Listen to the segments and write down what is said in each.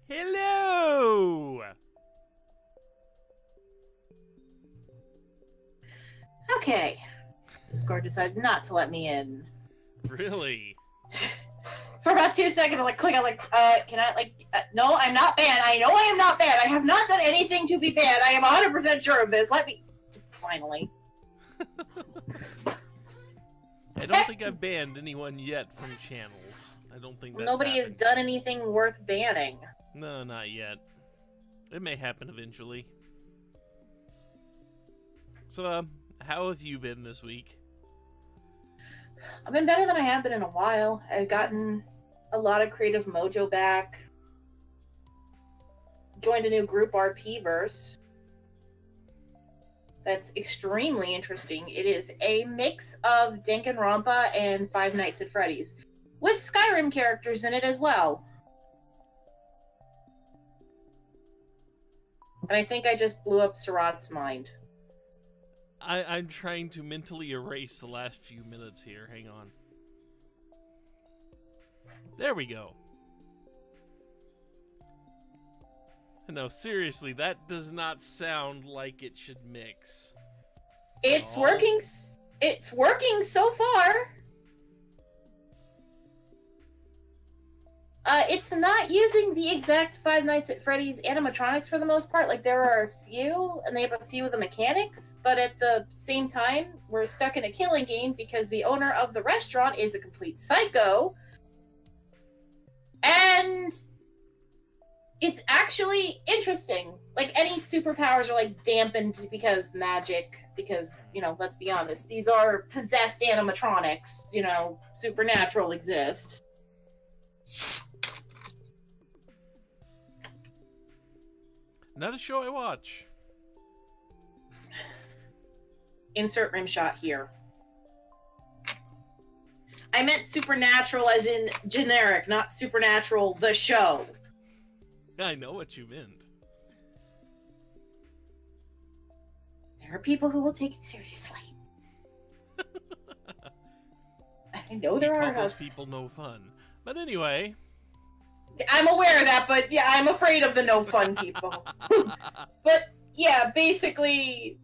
Hello! Okay. Discord decided not to let me in. Really? For about 2 seconds, I click. I was like, can I, no, I'm not banned. I know I am not banned. I have not done anything to be banned. I am 100% sure of this. Let me... Finally. I don't think I've banned anyone yet from channels. I don't think that's Nobody has done anything worth banning. No, not yet. It may happen eventually. So, how have you been this week? I've been better than I have been in a while. I've gotten a lot of creative mojo back. Joined a new group, RP-verse. That's extremely interesting. It is a mix of Danganronpa and Five Nights at Freddy's, with Skyrim characters in it as well. And I think I just blew up Surat's mind. I'm trying to mentally erase the last few minutes here. Hang on. There we go. No, seriously, that does not sound like it should mix. It's working. It's working so far. It's not using the exact Five Nights at Freddy's animatronics for the most part. Like, there are a few, and they have a few of the mechanics, but at the same time, we're stuck in a killing game because the owner of the restaurant is a complete psycho. And it's actually interesting. Like, any superpowers are, like, dampened because magic, because, you know, let's be honest, these are possessed animatronics, you know, supernatural exists. Not a show I watch. Insert rim shot here. I meant supernatural as in generic, not supernatural the show. I know what you meant. There are people who will take it seriously. I know there are. Those people no fun. But anyway. I'm aware of that, but yeah, I'm afraid of the no fun people. But yeah, basically,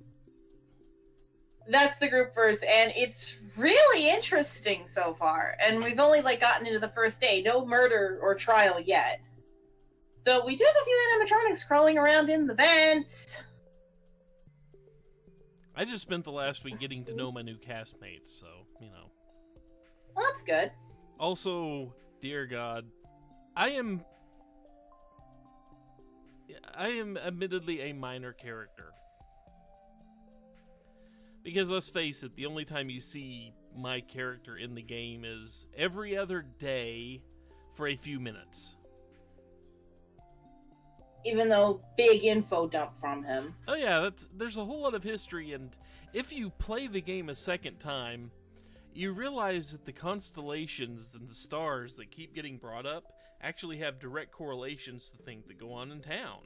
that's the group verse, and it's really interesting so far. And we've only like gotten into the first day, no murder or trial yet. Though we do have a few animatronics crawling around in the vents. I just spent the last week getting to know my new castmates, so, you know. Well, that's good. Also, dear God, I am admittedly a minor character. Because let's face it, the only time you see my character in the game is every other day for a few minutes. Even though big info dump from him. Oh yeah, there's a whole lot of history, and if you play the game a second time, you realize that the constellations and the stars that keep getting brought up actually have direct correlations to things that go on in town.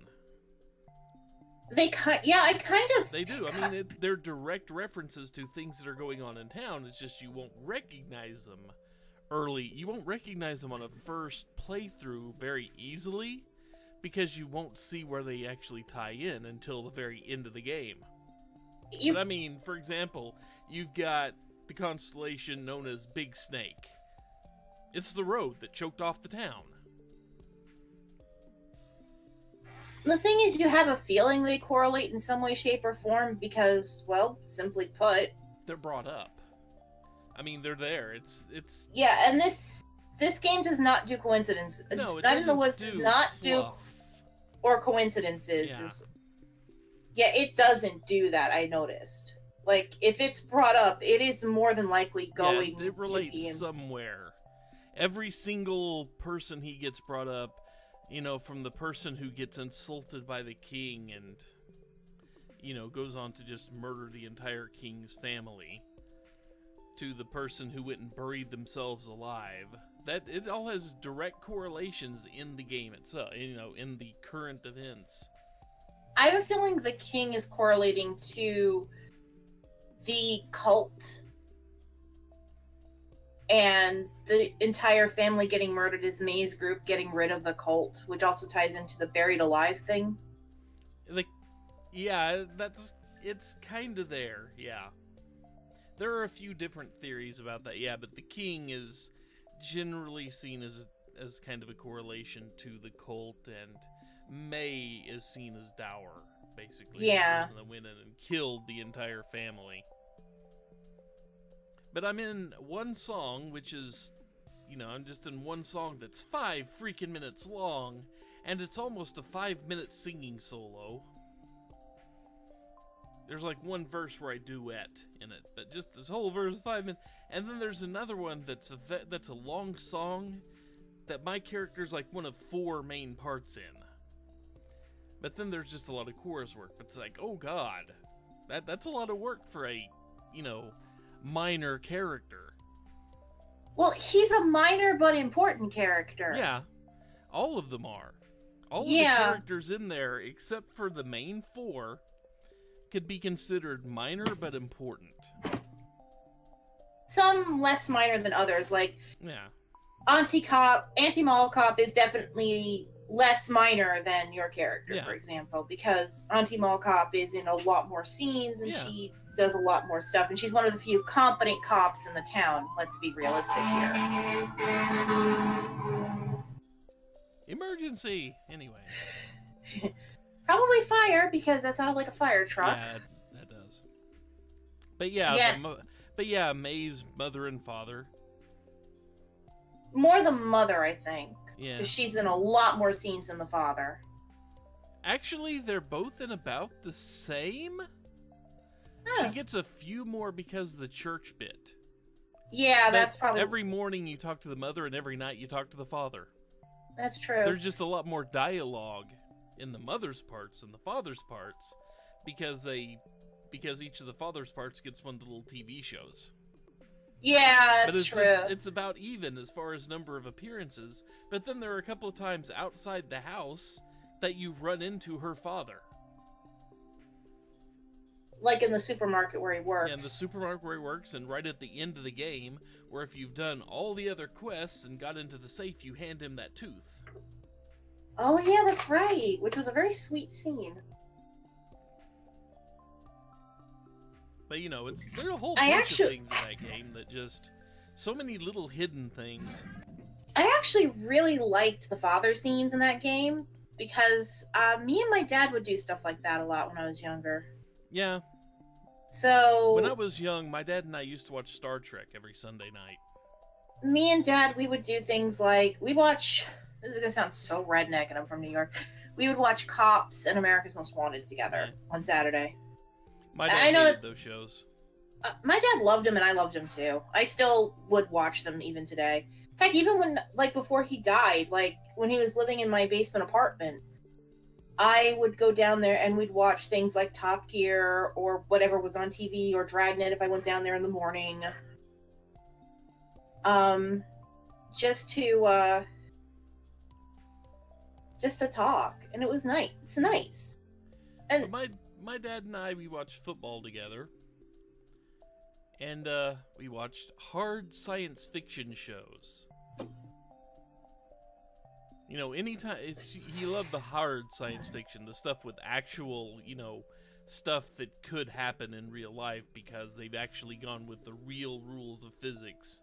They I kind of... They do. I mean, they're direct references to things that are going on in town. It's just you won't recognize them early. You won't recognize them on a first playthrough very easily because you won't see where they actually tie in until the very end of the game. But I mean, for example, you've got the constellation known as Big Snake. It's the road that choked off the town. The thing is, you have a feeling they correlate in some way, shape, or form because, well, simply put, they're brought up. I mean, they're there. It's yeah, and this game does not do coincidence. No, it Night in the Woods doesn't does not fluff. do or coincidences. Yeah, it doesn't do that. I noticed. Like, if it's brought up, it is more than likely going it relates to be somewhere. Every single person he gets brought up, you know, from the person who gets insulted by the king and, you know, goes on to just murder the entire king's family, to the person who went and buried themselves alive. That it all has direct correlations in the game itself, you know, in the current events. I have a feeling the king is correlating to the cult and the entire family getting murdered is May's group getting rid of the cult, which also ties into the buried alive thing. Like, yeah, it's kind of there, yeah. There are a few different theories about that, yeah, but the king is generally seen as kind of a correlation to the cult, and May is seen as Dower, basically. Yeah. The person that went in and killed the entire family. But I'm in one song, which is, I'm just in one song that's 5 freaking minutes long, and it's almost a 5-minute singing solo. There's like one verse where I duet in it, but just this whole verse is 5 minutes. And then there's another one that's a long song that my character's like one of 4 main parts in. But then there's just a lot of chorus work. But it's like, oh god, that's a lot of work for a, minor character. Well, he's a minor but important character. Yeah, all of them are. All of the characters in there, except for the main 4, could be considered minor but important. Some less minor than others, like Auntie Mall Cop is definitely less minor than your character, for example, because Auntie Mall Cop is in a lot more scenes and she does a lot more stuff, and she's one of the few competent cops in the town. Let's be realistic here. Emergency! Anyway. Probably fire, because that sounded like a fire truck. Yeah, that does. But yeah, May's mother and father. More the mother, I think. Yeah. Because she's in a lot more scenes than the father. Actually, they're both in about the same. She gets a few more because of the church bit. Yeah, that's probably... Every morning you talk to the mother, and every night you talk to the father. That's true. There's just a lot more dialogue in the mother's parts than the father's parts, because each of the father's parts gets one of the little TV shows. Yeah, that's true. It's about even as far as number of appearances, but then there are a couple of times outside the house that you run into her father. Like in the supermarket where he works. Yeah, in the supermarket where he works, and right at the end of the game, where if you've done all the other quests and got into the safe, you hand him that tooth. Oh yeah, that's right, which was a very sweet scene. But there's a whole bunch of things in that game that just, so many little hidden things. I actually really liked the father scenes in that game, because me and my dad would do stuff like that a lot when I was younger. Yeah. So... When I was young, my dad and I used to watch Star Trek every Sunday night. Me and Dad, we would do things like, we'd watch... This is going to sound so redneck, and I'm from New York. We would watch Cops and America's Most Wanted together on Saturday. My dad hated those shows. My dad loved them, and I loved them too. I still would watch them even today. In fact, even when, before he died, when he was living in my basement apartment, I would go down there and we'd watch things like Top Gear or whatever was on TV, or Dragnet if I went down there in the morning. Just to talk. And it was nice. It's nice. And my dad and I, we watched football together. And we watched hard science fiction shows. Anytime he loved the hard science fiction, the stuff with actual, stuff that could happen in real life because they've actually gone with the real rules of physics.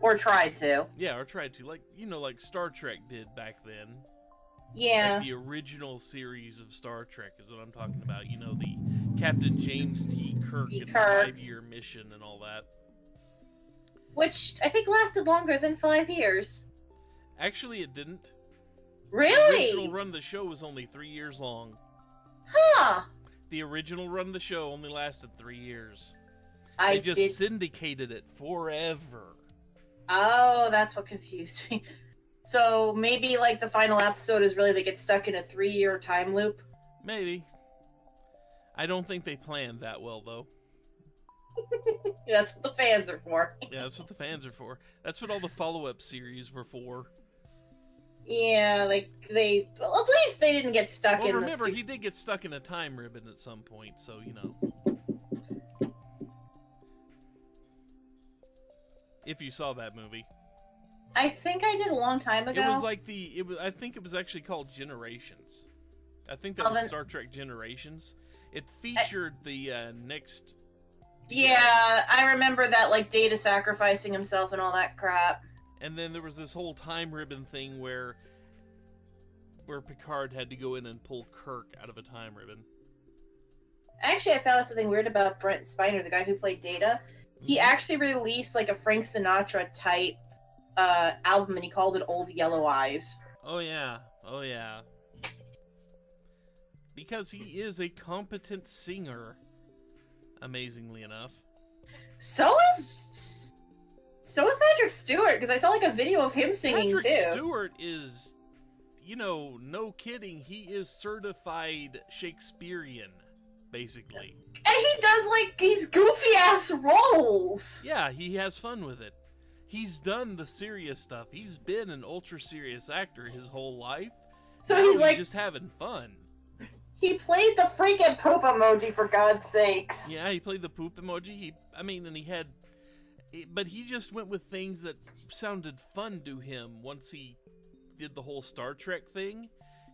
Or tried to. Yeah, or tried to. Like Star Trek did back then. Yeah. Like the original series of Star Trek is what I'm talking about. The Captain James T. Kirk and the 5-year mission and all that. Which I think lasted longer than 5 years. Actually, it didn't. Really? The original run of the show was only 3 years long. Huh. The original run of the show only lasted 3 years. They just syndicated it forever. Oh, that's what confused me. So maybe the final episode is really they get stuck in a 3-year time loop? Maybe. I don't think they planned that well, though. That's what the fans are for. Yeah, that's what the fans are for. That's what all the follow-up series were for. Yeah, at least they didn't get stuck in remember, he did get stuck in a time ribbon at some point, so, If you saw that movie. I think I did a long time ago. It was like I think it was actually called Generations. I think that was Star Trek Generations. It featured the next... Yeah, I remember that, like, Data sacrificing himself and all that crap. And then there was this whole time ribbon thing where Picard had to go in and pull Kirk out of a time ribbon. Actually, I found out something weird about Brent Spiner, the guy who played Data. He actually released, like, a Frank Sinatra-type album, and he called it Old Yellow Eyes. Oh, yeah. Oh, yeah. Because he is a competent singer, amazingly enough. So is Patrick Stewart, because I saw, like, a video of him singing, too. Patrick Stewart is, you know, no kidding, he is certified Shakespearean, basically. And he does, like, these goofy-ass roles! Yeah, he has fun with it. He's done the serious stuff. He's been an ultra-serious actor his whole life. So now he's, like... just having fun. He played the freaking poop emoji, for God's sakes. Yeah, he played the poop emoji. But he just went with things that sounded fun to him once he did the whole Star Trek thing.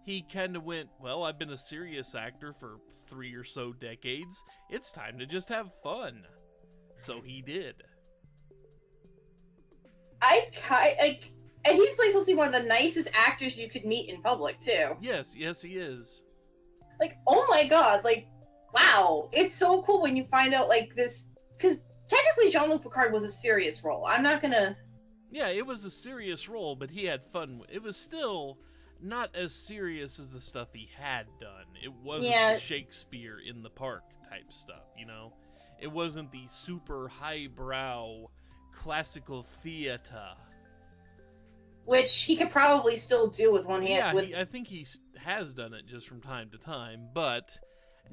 He kind of went, well, I've been a serious actor for 3 or so decades. It's time to just have fun. So he did. And he's like supposed to be one of the nicest actors you could meet in public, too. Yes, he is. Like, oh my god, like, wow. It's so cool when you find out, like, this... Because technically JeanLuc Picard was a serious role. I'm not gonna... Yeah, it was a serious role, but he had fun. It was still not as serious as the stuff he had done. It wasn't the Shakespeare in the Park type stuff, you know? It wasn't the super highbrow classical theater. Which he could probably still do with one hand. Yeah, I think he has done it just from time to time, but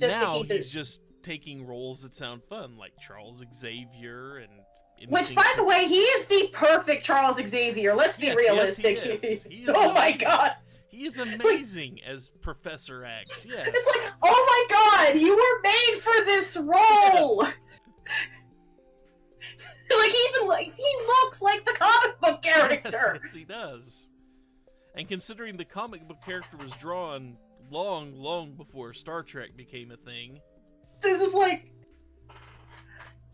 now he's just taking roles that sound fun, like Charles Xavier and... Which, by the way, he is the perfect Charles Xavier. Let's be realistic. Yes, he is. Oh my god! He is amazing as Professor X, yeah. It's like, oh my god, you were made for this role! Yes. He looks like the comic book character! Yes, he does. And considering the comic book character was drawn long before Star Trek became a thing... This is like...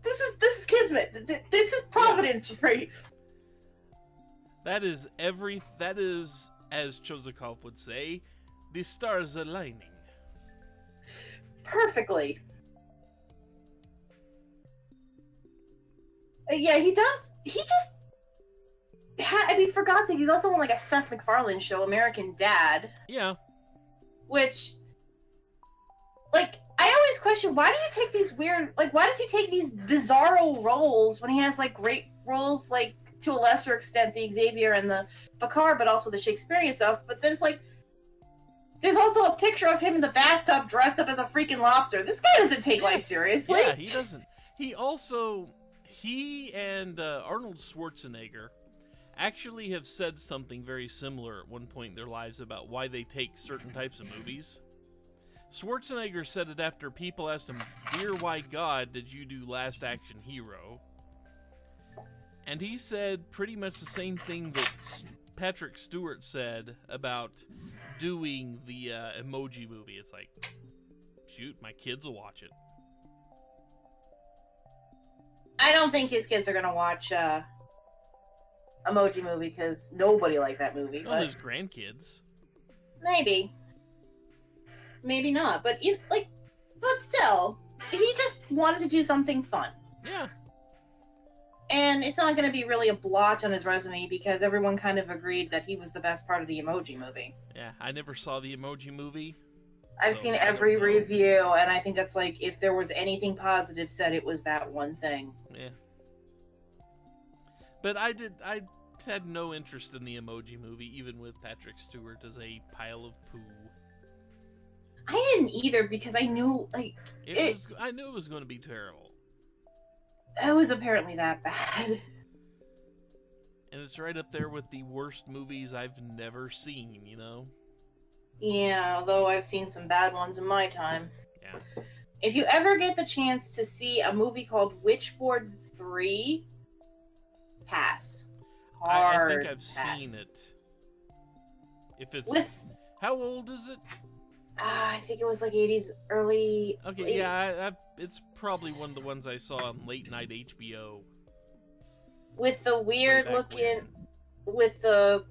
This is Kismet. This is Providence, right? That is, as Chozakov would say, the stars aligning. Perfectly. Yeah, he does. For God's sake, he's also on like a Seth MacFarlane show, American Dad. Yeah. Which, like, I always question, why do you take these weird, like, why does he take these bizarro roles when he has, like, great roles, like, to a lesser extent, the Xavier and the Picard, but also the Shakespearean stuff, but then it's like, there's also a picture of him in the bathtub dressed up as a freaking lobster. This guy doesn't take life seriously. Yeah, he doesn't. He and Arnold Schwarzenegger actually have said something very similar at one point in their lives about why they take certain types of movies. Schwarzenegger said it after people asked him, "Dear why God did you do Last Action Hero?" And he said pretty much the same thing that Patrick Stewart said about doing the Emoji Movie. It's like, shoot, my kids will watch it. I don't think his kids are going to watch Emoji Movie because nobody liked that movie. Well, his grandkids. Maybe. Maybe not. But still, he just wanted to do something fun. Yeah. And it's not going to be really a blotch on his resume because everyone kind of agreed that he was the best part of the Emoji Movie. Yeah, I never saw the Emoji Movie. I've seen every review, and I think that's like, if there was anything positive said, it was that one thing. Yeah. But I had no interest in the Emoji Movie, even with Patrick Stewart as a pile of poo. I didn't either, because I knew, like... I knew it was going to be terrible. It was apparently that bad. And it's right up there with the worst movies I've never seen, you know? Yeah, although I've seen some bad ones in my time. Yeah. If you ever get the chance to see a movie called Witchboard 3, pass. I think Hard I've pass. seen it. If it's With, how old is it? I think it was like 80s, early. Okay, late, yeah, it's probably one of the ones I saw on late night HBO. with the weird back looking, with the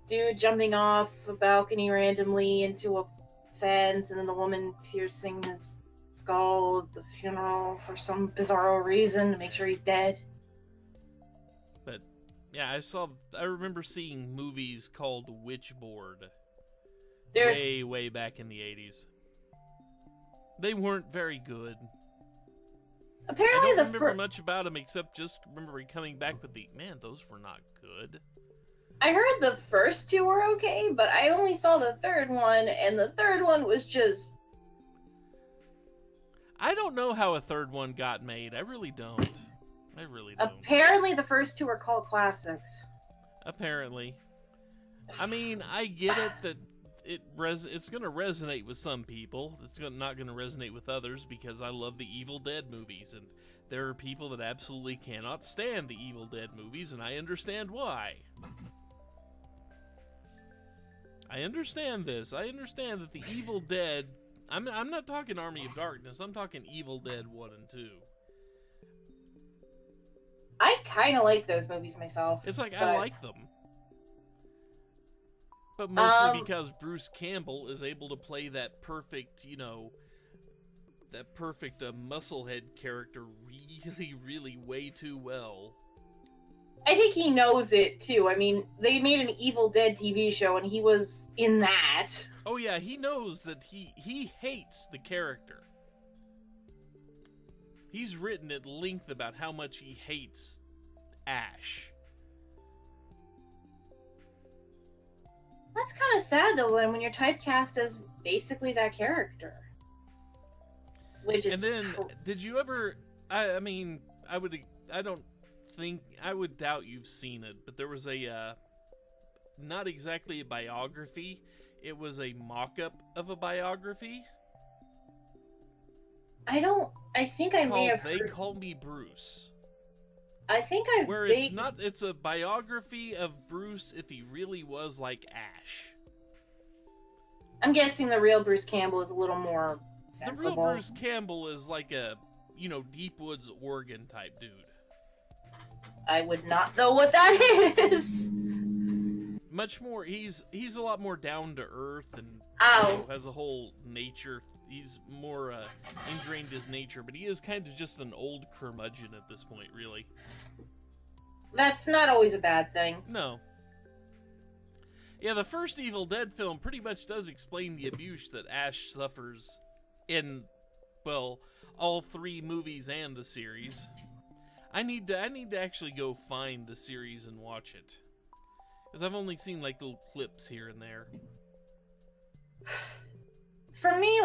dude jumping off a balcony randomly into a fence, and then the woman piercing his skull at the funeral for some bizarro reason to make sure he's dead. But yeah, I remember seeing movies called Witchboard There's way back in the 80s. They weren't very good. apparently I don't the remember much about them except just remembering coming back with man, those were not good. I heard the first two were okay, but I only saw the third one, and the third one was just. I don't know how a third one got made. I really don't. I really don't. Apparently, the first two are called classics. Apparently. I mean, I get it that it's going to resonate with some people. It's not going to resonate with others because I love the Evil Dead movies, and there are people that absolutely cannot stand the Evil Dead movies, and I understand why. I understand this. I understand that the Evil Dead... I'm not talking Army of Darkness. I'm talking Evil Dead 1 and 2. I kind of like those movies myself. It's like, but... I like them. But mostly because Bruce Campbell is able to play that perfect, that perfect musclehead character really way too well. I think he knows it, too. I mean, they made an Evil Dead TV show, and he was in that. Oh yeah, he knows that he hates the character. He's written at length about how much he hates Ash. That's kind of sad, though, when you're typecast as basically that character. Which is... And then, did you ever... I mean, I would doubt you've seen it, but there was a, not exactly a biography, it was a mock-up of a biography. I think I may have They heard... Call Me Bruce. I think I've... Where it's a biography of Bruce if he really was like Ash. I'm guessing the real Bruce Campbell is a little more sensible. The real Bruce Campbell is like a, Deep Woods, Oregon type dude. I would not know what that is. Much more, he's a lot more down to earth and has a whole nature. He's more ingrained his nature, but he is kind of just an old curmudgeon at this point, really. That's not always a bad thing. No. Yeah, the first Evil Dead film pretty much does explain the abuse that Ash suffers in, well, all three movies and the series. I need to actually go find the series and watch it. Because I've only seen, little clips here and there. For me,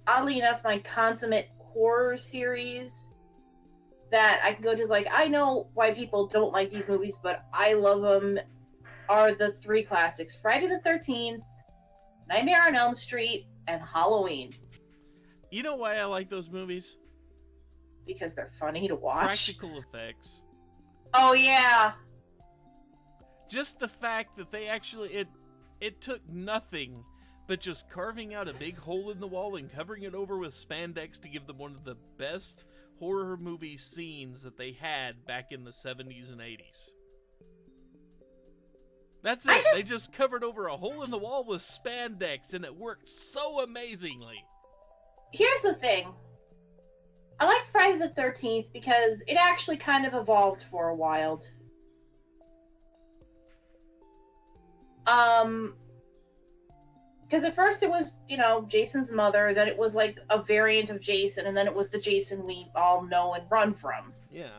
oddly enough, my consummate horror series that I can go to is, I know why people don't like these movies, but I love them, are the three classics. Friday the 13th, Nightmare on Elm Street, and Halloween. You know why I like those movies? Because they're funny to watch. Practical effects. Oh, yeah. Just the fact that they actually... It took nothing but just carving out a big hole in the wall and covering it over with spandex to give them one of the best horror movie scenes that they had back in the 70s and 80s. That's it. They just covered over a hole in the wall with spandex, and it worked so amazingly. Here's the thing. I like Friday the 13th because it actually kind of evolved for a while. Because at first it was, Jason's mother, then it was a variant of Jason, and then it was the Jason we all know and run from. Yeah.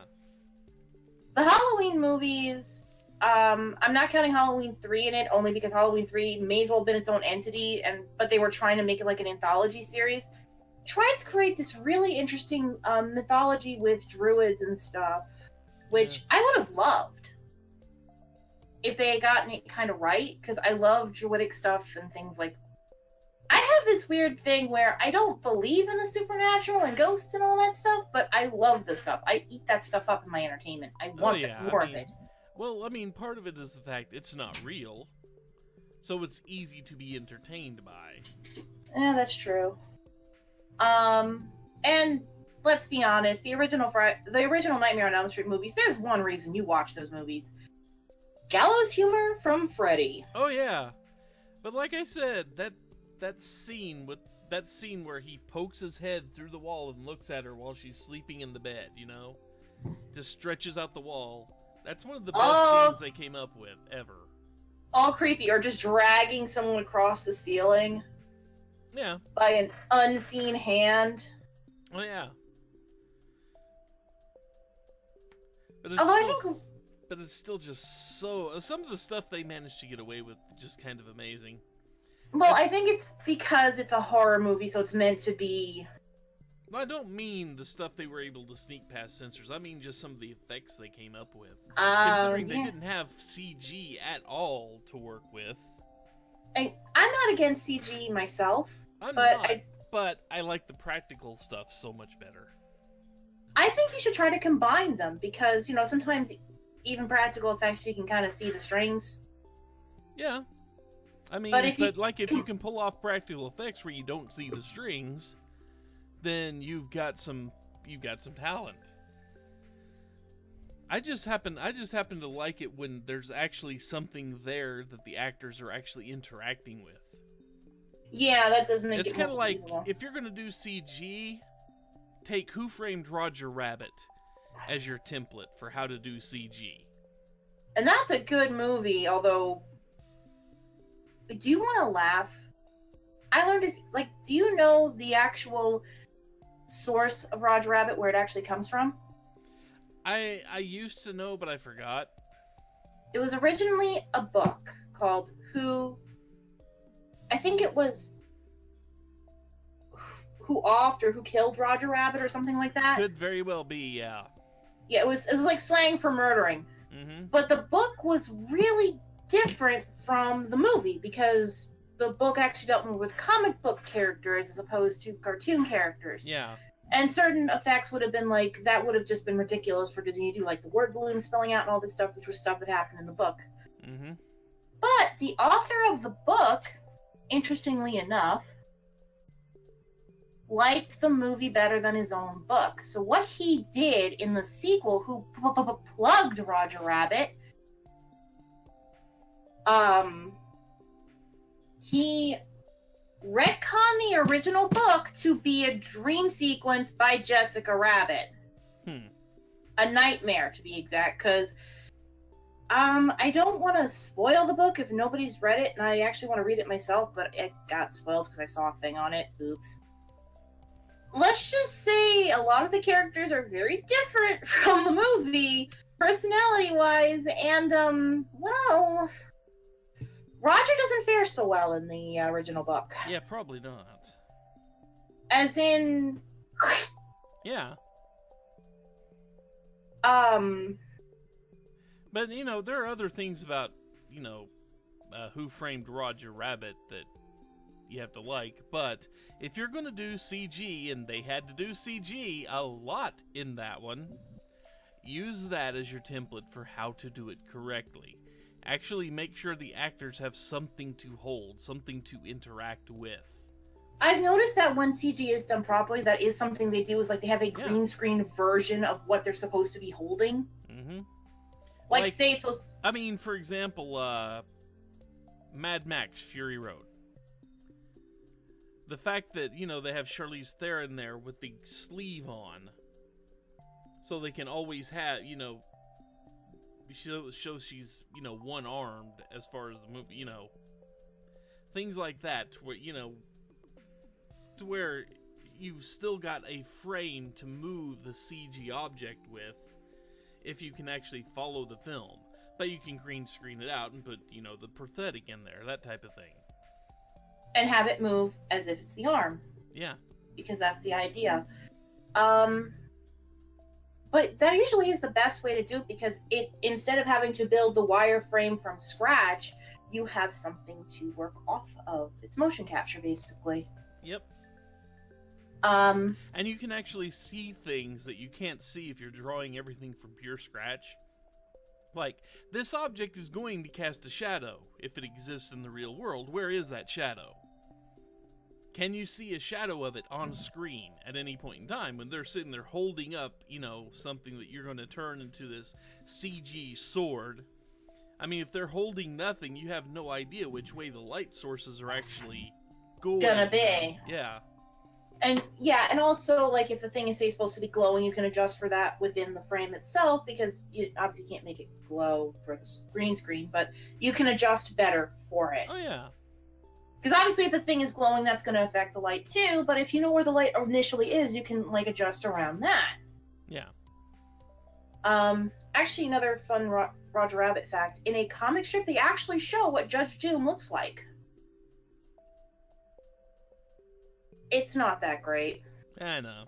The Halloween movies, I'm not counting Halloween 3 in it, only because Halloween 3 may as well have been its own entity, but they were trying to make it an anthology series. Tried to create this really interesting mythology with druids and stuff, which I would have loved if they had gotten it kind of right, because I love druidic stuff and things like... I have this weird thing where I don't believe in the supernatural and ghosts and all that stuff, but I love the stuff. I eat that stuff up in my entertainment. I want more of it. Well, I mean, part of it is the fact it's not real, so it's easy to be entertained by. Yeah, that's true. And let's be honest, the original Nightmare on Elm Street movies, there's one reason you watch those movies. Gallows humor from Freddy. Oh yeah. But like I said, that scene where he pokes his head through the wall and looks at her while she's sleeping in the bed, you know? Just stretches out the wall. That's one of the best scenes they came up with, ever. All creepy, or just dragging someone across the ceiling. Yeah. By an unseen hand. Oh yeah. But it's still just so... Some of the stuff they managed to get away with, just kind of amazing. Well, I think it's because it's a horror movie, so it's meant to be... I don't mean the stuff they were able to sneak past censors. I mean just some of the effects they came up with. Considering they didn't have CG at all to work with. I'm not against CG myself. But I like the practical stuff so much better. I think you should try to combine them, because, you know, sometimes even practical effects, you can kind of see the strings. Yeah. I mean, if you can pull off practical effects where you don't see the strings, then you've got some talent. I just happen to like it when there's actually something there that the actors are actually interacting with. Yeah, that does make it It's kind of like, if you're going to do CG, take Who Framed Roger Rabbit as your template for how to do CG. And that's a good movie, although... Do you want to laugh? I learned do you know the actual source of Roger Rabbit, where it actually comes from? I used to know, but I forgot. It was originally a book called I think it was Who Offed or Who Killed Roger Rabbit or something like that. Could very well be, yeah. Yeah, it was like slang for murdering. Mm-hmm. But the book was really different from the movie, because the book actually dealt more with comic book characters as opposed to cartoon characters. Yeah. And certain effects would have been that would have just been ridiculous for Disney to do, like the word balloon spelling out and all this stuff, which was stuff that happened in the book. Mm-hmm. But the author of the book, interestingly enough, liked the movie better than his own book. So what he did in the sequel, who plugged Roger Rabbit, he retconned the original book to be a dream sequence by Jessica Rabbit. A nightmare, to be exact, because I don't want to spoil the book if nobody's read it, and I actually want to read it myself, but it got spoiled because I saw a thing on it. Oops. Let's just say a lot of the characters are very different from the movie, personality-wise, and, well... Roger doesn't fare so well in the original book. Yeah, probably not. As in... Yeah. But, you know, there are other things about, you know, Who Framed Roger Rabbit that you have to like. But if you're going to do CG, and they had to do CG a lot in that one, use that as your template for how to do it correctly. Actually make sure the actors have something to hold, something to interact with. I've noticed that when CG is done properly, that is something they do, is like they have a green screen version of what they're supposed to be holding. Mm-hmm. Like say it's supposed... I mean, for example, Mad Max Fury Road. The fact that, you know, they have Charlize Theron there with the sleeve on, so they can always have, you know, shows she's, you know, one-armed as far as the movie, you know, things like that, where, you know, to where you've still got a frame to move the CG object with, if you can actually follow the film. But you can green screen it out and put, you know, the prosthetic in there, that type of thing. And have it move as if it's the arm. Yeah. Because that's the idea. But that usually is the best way to do it, because it, instead of having to build the wireframe from scratch, you have something to work off of. It's motion capture, basically. Yep. Um, And you can actually see things that you can't see if you're drawing everything from pure scratch. Like, this object is going to cast a shadow if it exists in the real world. Where is that shadow? Can you see a shadow of it on screen at any point in time when they're sitting there holding up, you know, something that you're going to turn into this CG sword? I mean, if they're holding nothing, you have no idea which way the light sources are actually gonna be. Yeah. And yeah, and also, like, if the thing is, say, supposed to be glowing, you can adjust for that within the frame itself, because you obviously can't make it glow for the green screen, but you can adjust better for it. Oh, yeah. Because obviously, if the thing is glowing, that's going to affect the light too, but if you know where the light initially is, you can, like, adjust around that. Yeah. Actually, another fun Roger Rabbit fact, in a comic strip, they actually show what Judge Doom looks like. It's not that great. I know.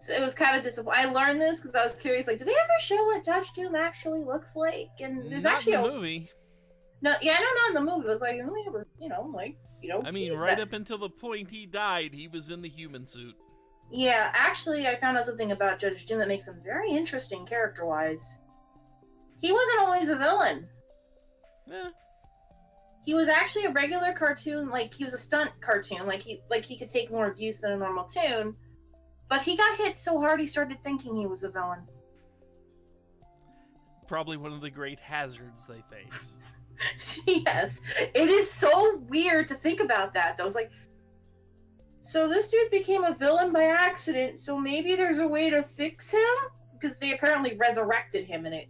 So it was kind of disappointing. I learned this because I was curious, like, do they ever show what Judge Doom actually looks like? And there's not actually in the a movie. No, yeah, I know, not in the movie. It was like, only ever, you know, like, you know. I mean, right up until the point he died, he was in the human suit. Yeah, actually, I found out something about Judge Doom that makes him very interesting character-wise. He wasn't always a villain. Yeah. He was actually a regular cartoon, like, he was a stunt cartoon, like he could take more abuse than a normal toon, but he got hit so hard he started thinking he was a villain. Probably one of the great hazards they face. Yes, it is so weird to think about that, though. It's like, so this dude became a villain by accident, so maybe there's a way to fix him? Because they apparently resurrected him in it.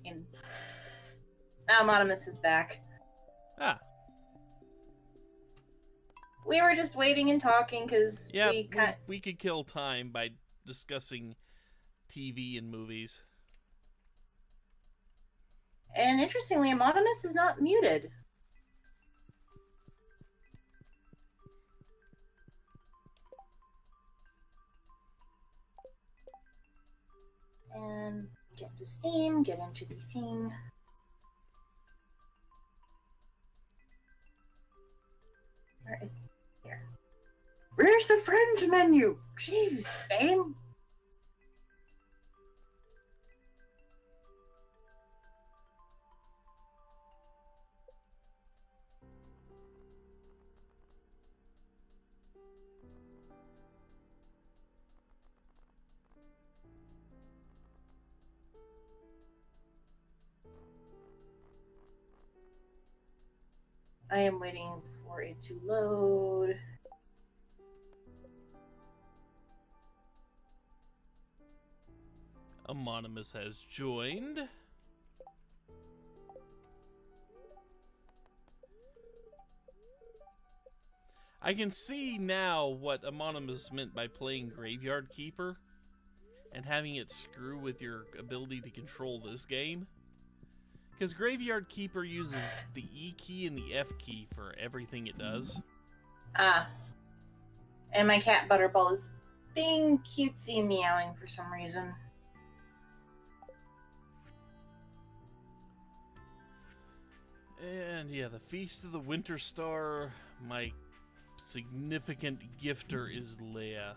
Amonimus is back. Ah. We were just waiting and talking because we could kill time by discussing TV and movies. And interestingly, Amonimus is not muted. And get to Steam, get into the thing. Where is here? Where's the friends menu? Jesus, damn. I am waiting for it to load. Amonimus has joined. I can see now what Amonimus meant by playing Graveyard Keeper and having it screw with your ability to control this game. Because Graveyard Keeper uses the E key and the F key for everything it does. Ah. And my cat Butterball is being cutesy and meowing for some reason. And yeah, the Feast of the Winter Star, my significant gifter is Leia.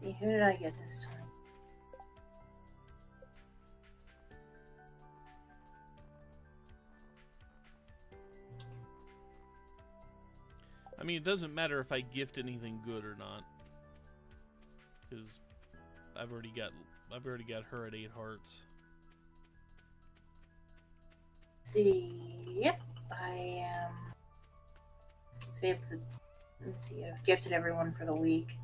See, who did I get this time? I mean, it doesn't matter if I gift anything good or not, because I've already got her at 8 hearts. See, yep, I am. Let's see, I've gifted everyone for the week.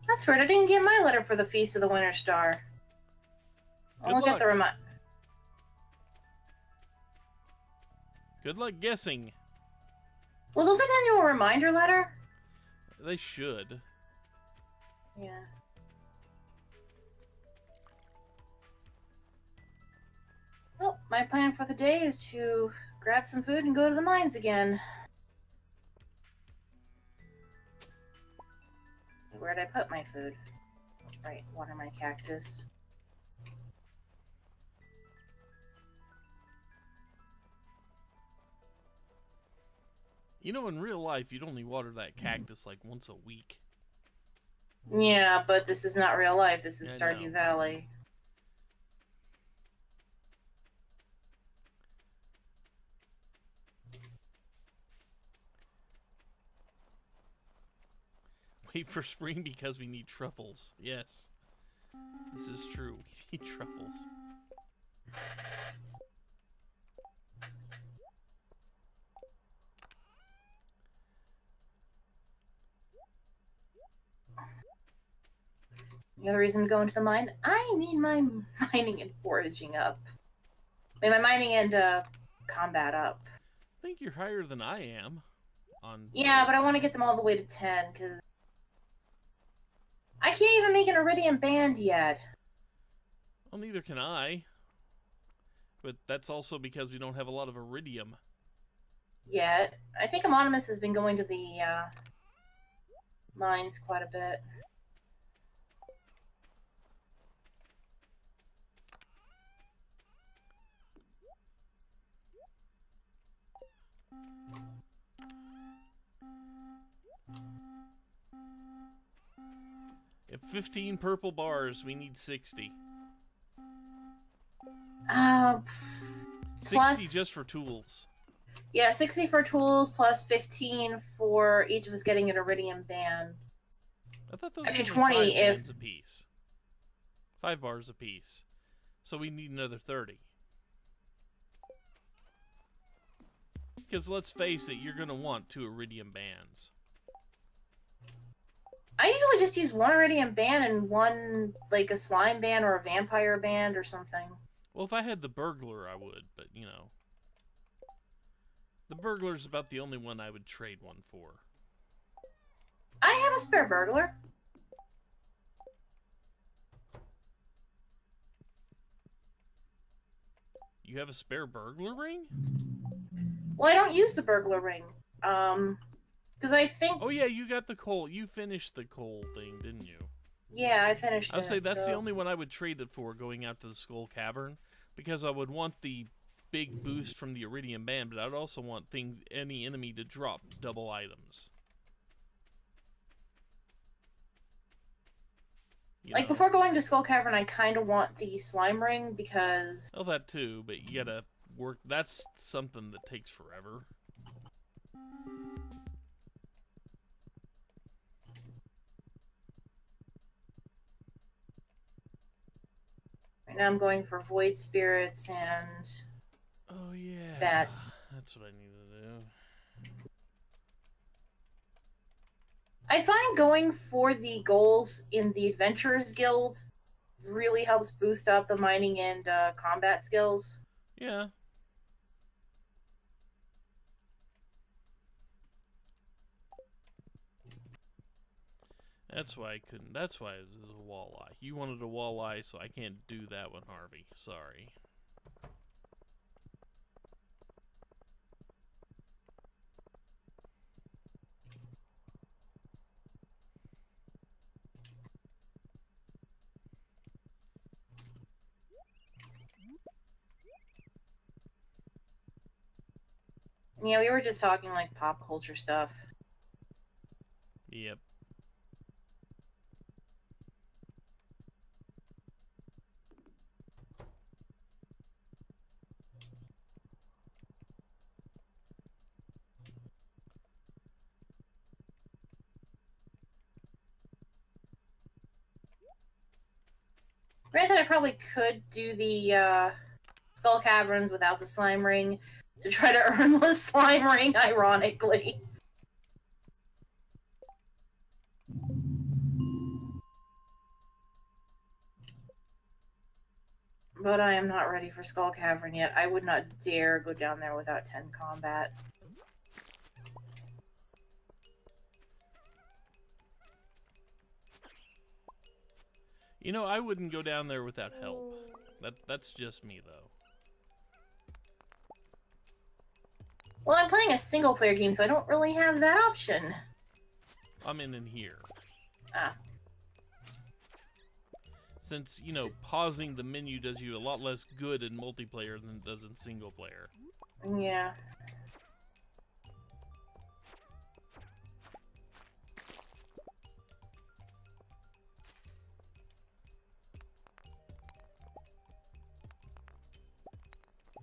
That's weird. I didn't get my letter for the Feast of the Winter Star. I'll look at the reminder. Good luck guessing. Well, don't they send you a reminder letter? They should. Yeah. Well, my plan for the day is to grab some food and go to the mines again. where'd I put my food? Right, water my cactus. You know, in real life, you'd only water that cactus like once a week. Yeah, but this is not real life. This is I Stardew know. Valley. Wait for spring because we need truffles. Yes. This is true. We need truffles. The other reason to go into the mine, I need my mining and foraging up. I mean, my mining and combat up. I think you're higher than I am. Yeah, but I want to get them all the way to 10, because I can't even make an iridium band yet. Well, neither can I. But that's also because we don't have a lot of iridium. Yet. I think Amonimus has been going to the mines quite a bit. If 15 purple bars, we need 60. 60 plus, just for tools. yeah, 60 for tools plus 15 for each of us getting an iridium band. I thought those Actually, were 20 5 if bands a piece. 5 bars a piece. So we need another 30. Because let's face it, you're going to want 2 iridium bands. I usually just use one iridium band and one, like, a slime band or a vampire band or something. Well, if I had the burglar, I would, but, you know. The burglar's about the only one I would trade one for. I have a spare burglar. You have a spare burglar ring? Well, I don't use the burglar ring. Because I think... Oh, yeah, you got the coal. You finished the coal thing, didn't you? Yeah, I finished it. I would say that's so... the only one I would trade it for going out to the Skull Cavern. Because I would want the big boost from the Iridium Band, but I'd also want any enemy to drop double items. Like, before going to Skull Cavern, I kind of want the slime ring, because... Oh, that too, but you gotta work... That's something that takes forever. Right now I'm going for Void Spirits and... Oh, yeah. Bats. That's what I need to do. I find going for the goals in the Adventurers Guild really helps boost up the mining and combat skills. Yeah. That's why I couldn't. That's why it was a walleye. You wanted a walleye, so I can't do that one, Harvey. Sorry. Yeah, we were just talking like pop culture stuff. Yep. Granted, I probably could do the Skull Caverns without the slime ring to try to earn the slime ring, ironically. But I am not ready for Skull Cavern yet. I would not dare go down there without 10 combat. You know, I wouldn't go down there without help. That's just me, though. Well, I'm playing a single-player game, so I don't really have that option. I'm in here. Ah. Since, you know, pausing the menu does you a lot less good in multiplayer than it does in single player. Yeah.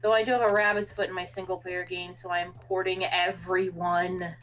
Though I do have a rabbit's foot in my single-player game, so I'm courting everyone.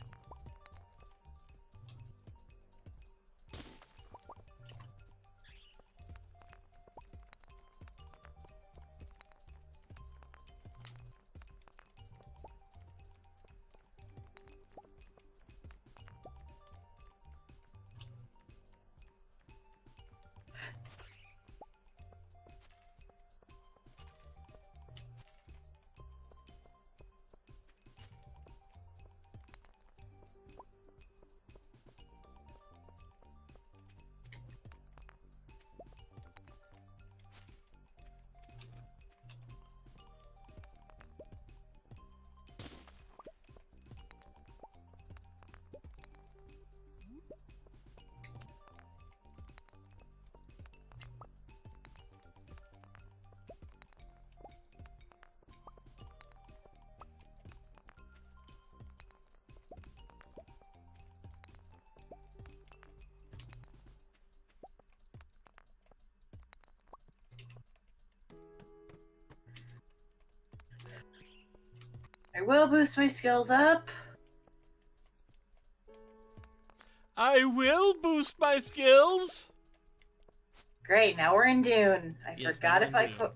I will boost my skills up. I will boost my skills! Great, now we're in Dune. I Yes, forgot now if we're I in Dune. put...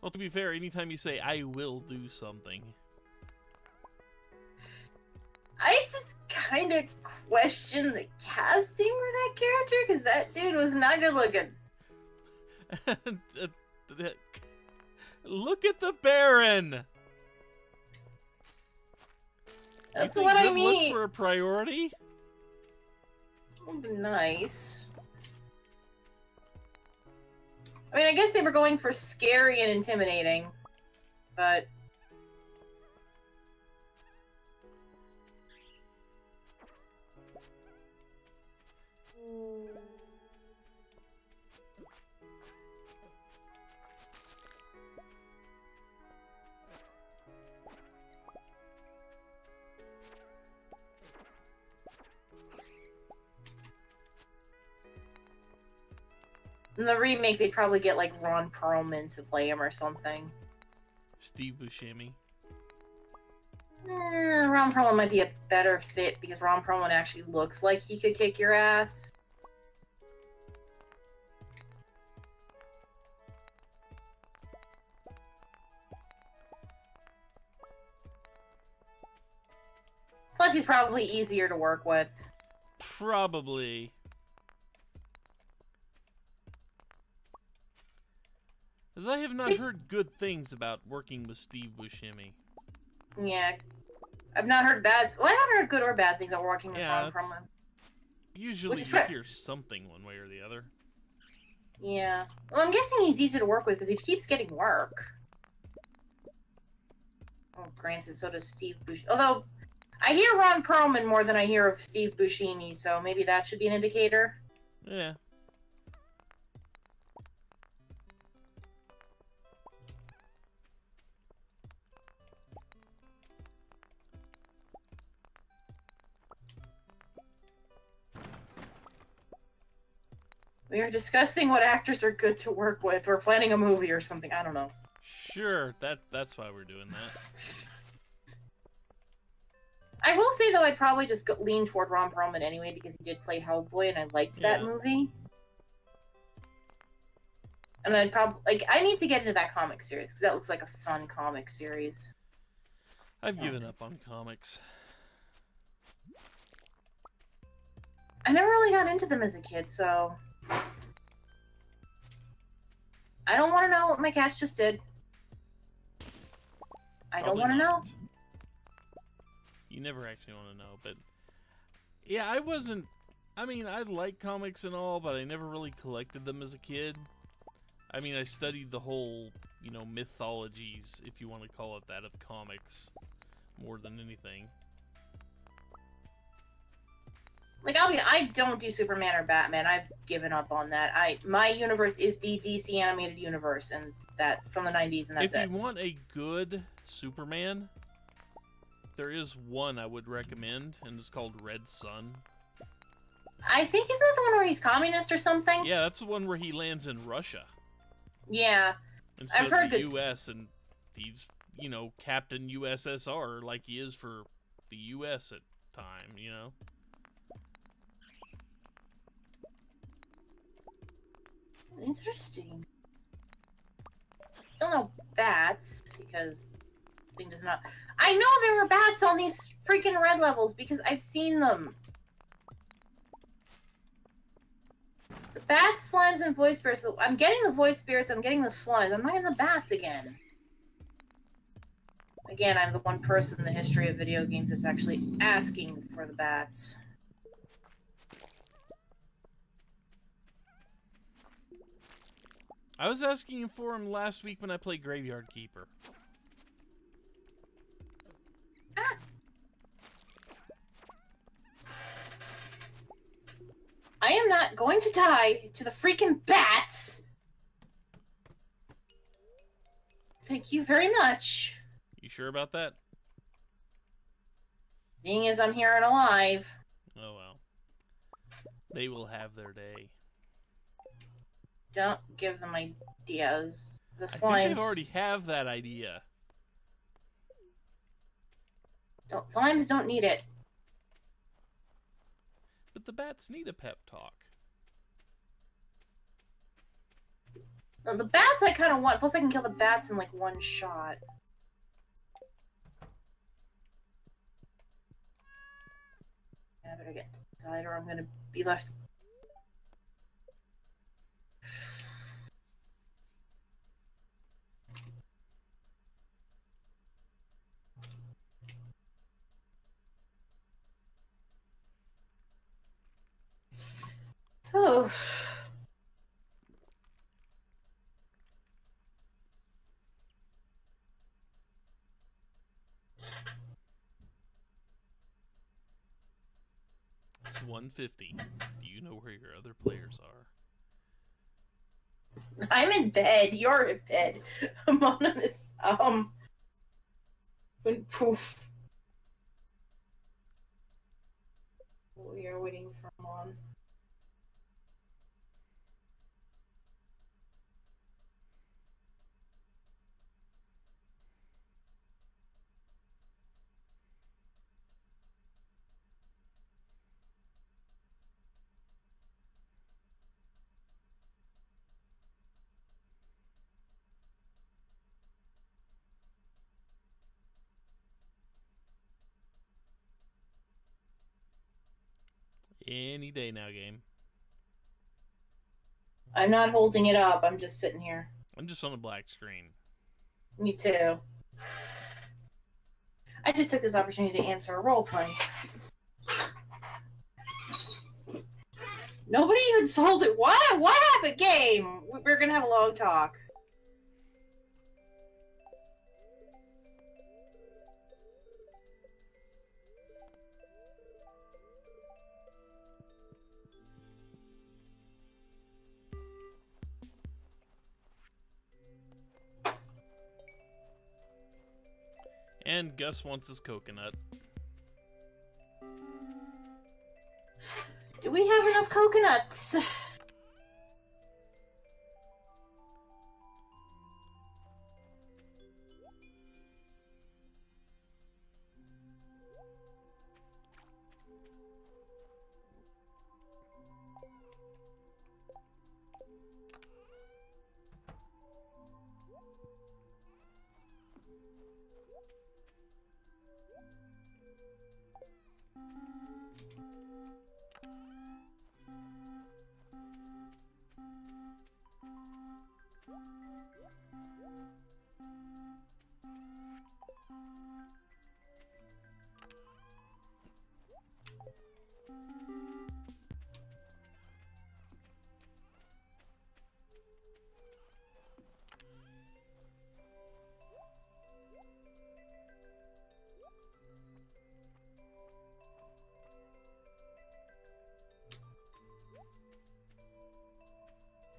Well, to be fair, anytime you say, I will do something. I just kind of question the casting for that character, because that dude was not good looking. Look at the Baron! That's You what think I good mean. looks were a priority? Would be nice. I mean, I guess they were going for scary and intimidating, but... In the remake, they'd probably get, like, Ron Perlman to play him or something. Steve Buscemi. Ron Perlman might be a better fit, because Ron Perlman actually looks like he could kick your ass. Plus, he's probably easier to work with. Probably. As I have not heard good things about working with Steve Buscemi. Yeah. I've not heard bad... Well, I haven't heard good or bad things about working with Yeah, Ron Perlman. Usually Which is you fair. hear something one way or the other. Yeah. Well, I'm guessing he's easy to work with because he keeps getting work. Oh, granted, so does Steve Buscemi. Although, I hear Ron Perlman more than I hear of Steve Buscemi, so maybe that should be an indicator. Yeah. We are discussing what actors are good to work with. We're planning a movie or something. I don't know. Sure, that's why we're doing that. I will say, though, I'd probably just lean toward Ron Perlman anyway, because he did play Hellboy, and I liked that Yeah. movie. And I'd probably... Like, I need to get into that comic series, because that looks like a fun comic series. I've given up on comics. I never really got into them as a kid, so... I don't want to know what my cats just did. I don't Probably want to know. not. You never actually want to know, but... Yeah, I wasn't... I mean, I like comics and all, but I never really collected them as a kid. I mean, I studied the whole, you know, mythologies, if you want to call it that, of comics, more than anything. Like, I don't do Superman or Batman. I've given up on that. My universe is the DC animated universe, and that from the 90s, and that's it. If you want a good Superman, there is one I would recommend, and it's called Red Sun. I think, isn't that the one where he's communist or something? Yeah, that's the one where he lands in Russia. Yeah. Instead I've heard of the good... U.S., and he's, you know, Captain USSR, like he is for the U.S. at time, you know? Interesting. Still no bats, because the thing does not... I know there were bats on these freaking red levels, because I've seen them. The bats, slimes, and void spirits. I'm getting the void spirits, I'm getting the slimes. I'm not getting the bats again. Again, I'm the one person in the history of video games that's actually asking for the bats. I was asking for him last week when I played Graveyard Keeper. Ah. I am not going to die to the freaking bats! Thank you very much. You sure about that? Seeing as I'm here and alive. Oh well. They will have their day. Don't give them ideas. The I think slimes... they already have that idea. Slimes don't need it. But the bats need a pep talk. No, the bats I kind of want. Plus I can kill the bats in like one shot. I better get inside or I'm gonna be left... Oh. It's 150. Do you know where your other players are? I'm in bed. You're in bed. Amonimus. Poof. We are waiting for Mon. Any day now, game. I'm not holding it up. I'm just sitting here. I'm just on a black screen. Me too. I just took this opportunity to answer a roleplay. Nobody even sold it. What happened, game? We're gonna have a long talk. And Gus wants his coconut. Do we have enough coconuts?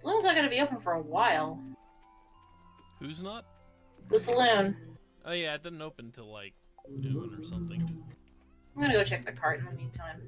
Saloon's not gonna be open for a while. Who's not? The saloon. Oh yeah, it didn't open till like noon or something. I'm gonna go check the cart in the meantime.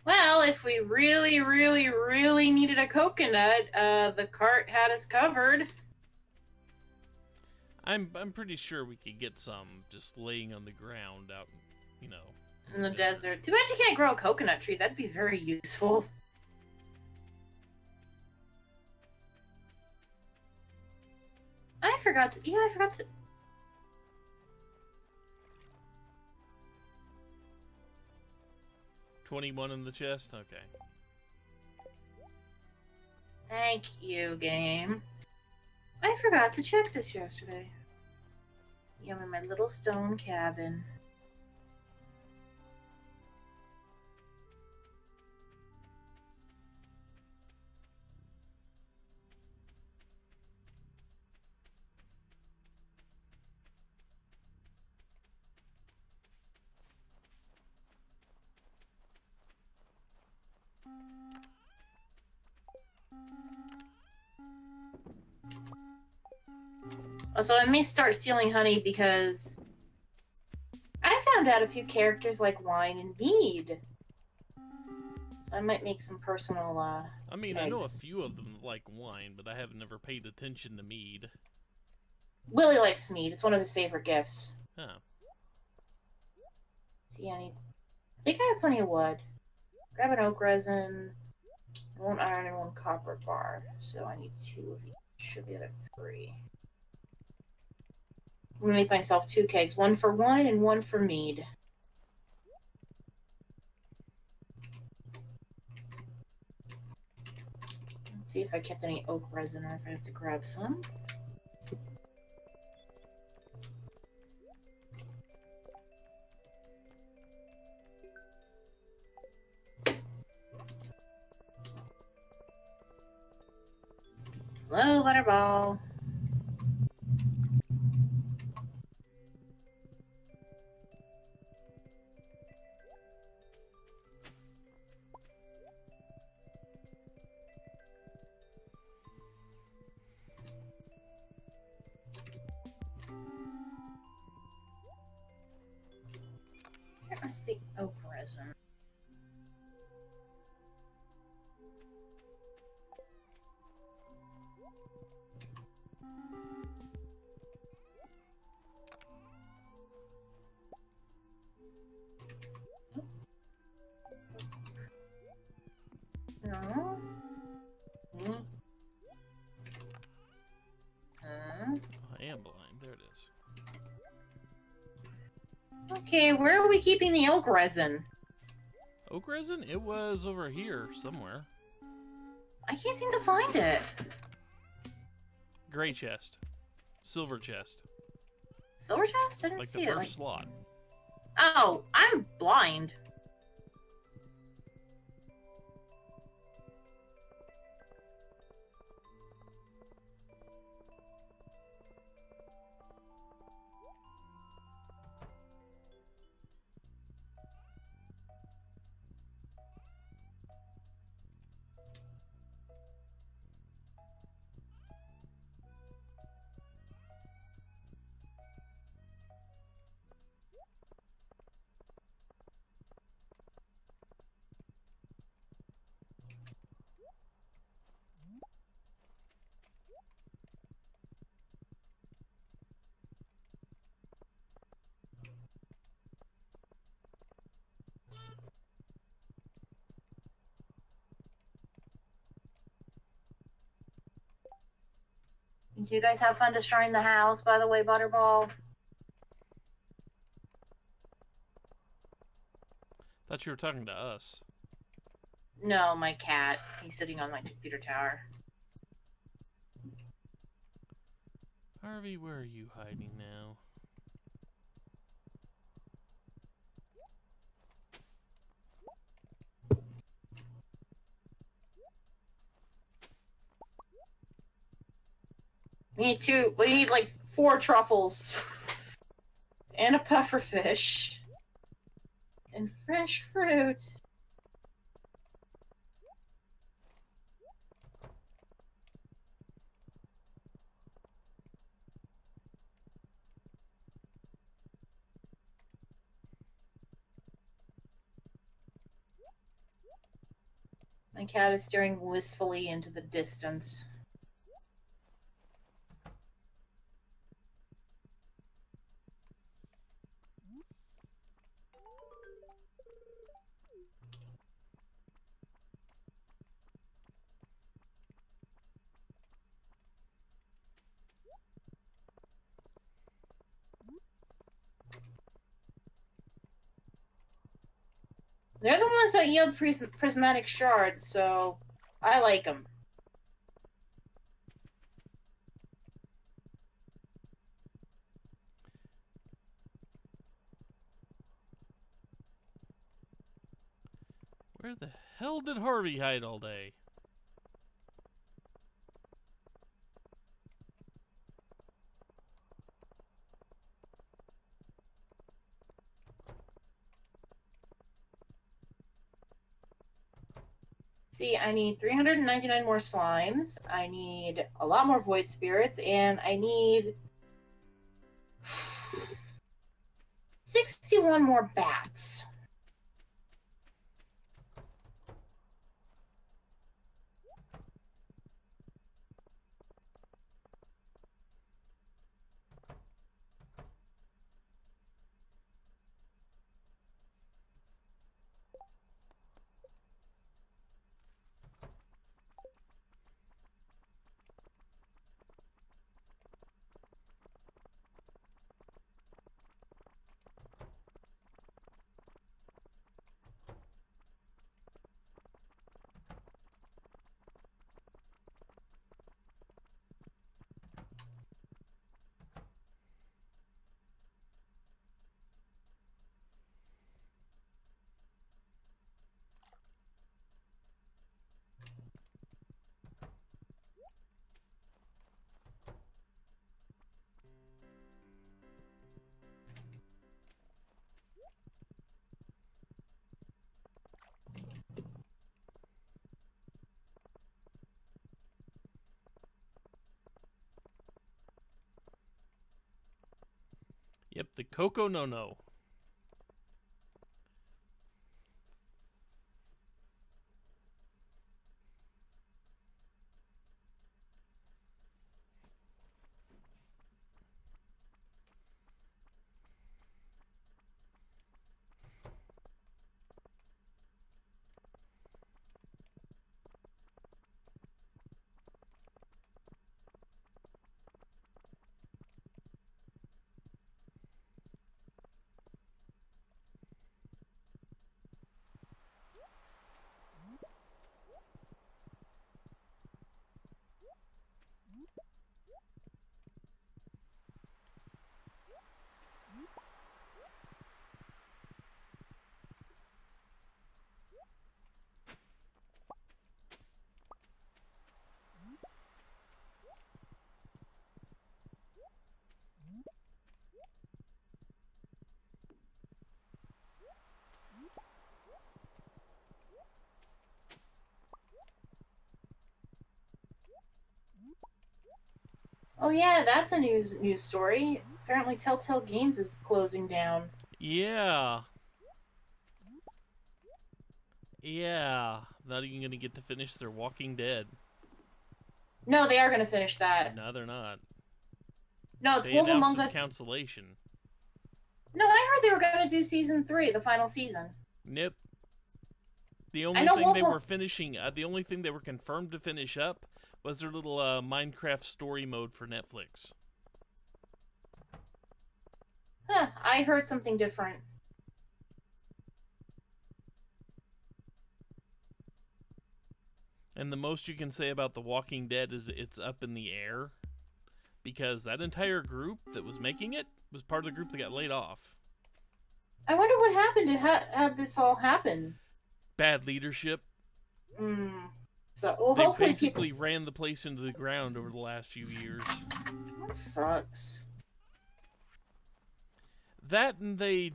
Well, if we really, really, really needed a coconut, the cart had us covered. I'm pretty sure we could get some just laying on the ground out, you know. In the desert. Too bad you can't grow a coconut tree. That'd be very useful. I forgot to... Yeah, I forgot to... 21 in the chest? Okay. Thank you, game. I forgot to check this yesterday. Yeah, I'm in my little stone cabin. Also, I may start stealing honey because I found out a few characters like wine and mead. So I might make some personal, I mean, kegs. I know a few of them like wine, but I have never paid attention to mead. Willie likes mead. It's one of his favorite gifts. Huh. See, I think I have plenty of wood. Grab an oak resin, one iron, and one copper bar. So I need 2 of each of the other 3. I'm gonna make myself 2 kegs, one for wine and one for mead. Let's see if I kept any oak resin or if I have to grab some. Hello, Butterball. Where's the oak resin? No. I am blind. There it is. Okay, where are we keeping the oak resin? Oak resin? It was over here somewhere. I can't seem to find it. Gray chest. Silver chest. Silver chest? I didn't Like see the it. first slot. Oh, I'm blind. Did you guys have fun destroying the house, by the way, Butterball? Thought you were talking to us. No, my cat. He's sitting on my computer tower. Harvey, where are you hiding now? We need like 4 truffles. And a pufferfish. And fresh fruit. My cat is staring wistfully into the distance. They're the ones that yield prismatic shards, so I like them. Where the hell did Harvey hide all day? See, I need 399 more slimes, I need a lot more void spirits, and I need 61 more bats. Yep, the Coco No-No. Oh yeah, that's a news story. Apparently Telltale Games is closing down. Yeah. Yeah. Not even going to get to finish their Walking Dead. No, they are going to finish that. No, they're not. No, it's They Wolf announced Among its Us. cancellation. No, I heard they were going to do season 3, the final season. Nope. The I only know thing Wolf they were finishing, the only thing they were confirmed to finish up was their little Minecraft story mode for Netflix. Huh, I heard something different. And the most you can say about The Walking Dead is it's up in the air. because that entire group that was making it was part of the group that got laid off. I wonder what happened to have this all happen. Bad leadership. So, well, they hopefully basically ran the place into the ground over the last few years. That sucks. That, and they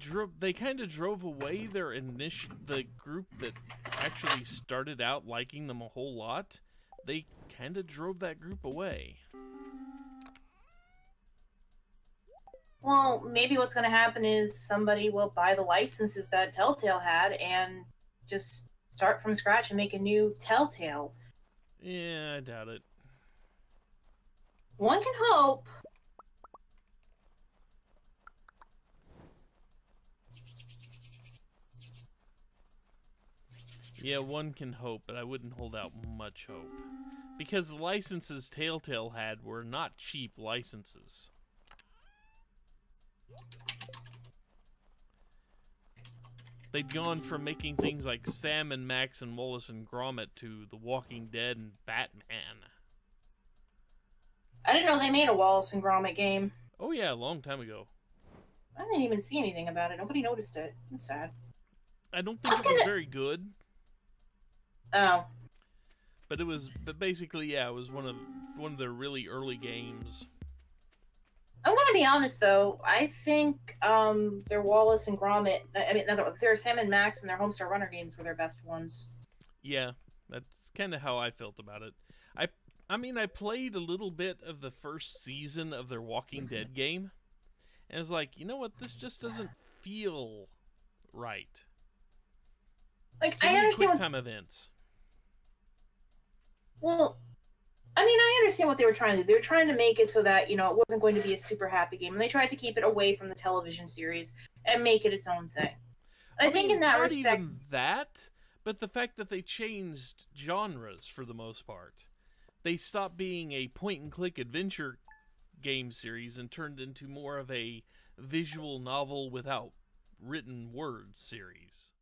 kind of drove away the group that actually started out liking them a whole lot. They kind of drove that group away. Well, maybe what's going to happen is somebody will buy the licenses that Telltale had and just start from scratch and make a new Telltale. Yeah, I doubt it. One can hope. Yeah, one can hope, but I wouldn't hold out much hope. Because the licenses Telltale had were not cheap licenses. They'd gone from making things like Sam and Max and Wallace and Gromit to The Walking Dead and Batman. I didn't know they made a Wallace and Gromit game. Oh yeah, a long time ago. I didn't even see anything about it. Nobody noticed it. I'm sad. I don't think it was very good. Oh. But basically, yeah, it was one of their really early games. I'm gonna be honest though. I think their Wallace and Gromit, their Sam and Max and their Homestar Runner games were their best ones. Yeah, that's kind of how I felt about it. I mean, I played a little bit of the first season of their Walking Dead game, and it's like, you know what? This just doesn't feel right. Like, I understand quick time events. Well, I mean, I understand what they were trying to do. They were trying to make it so that, it wasn't going to be a super happy game. And they tried to keep it away from the television series and make it its own thing. I think in that respect... Not even that, but the fact that they changed genres for the most part. They stopped being a point-and-click adventure game series and turned into more of a visual novel without written words series.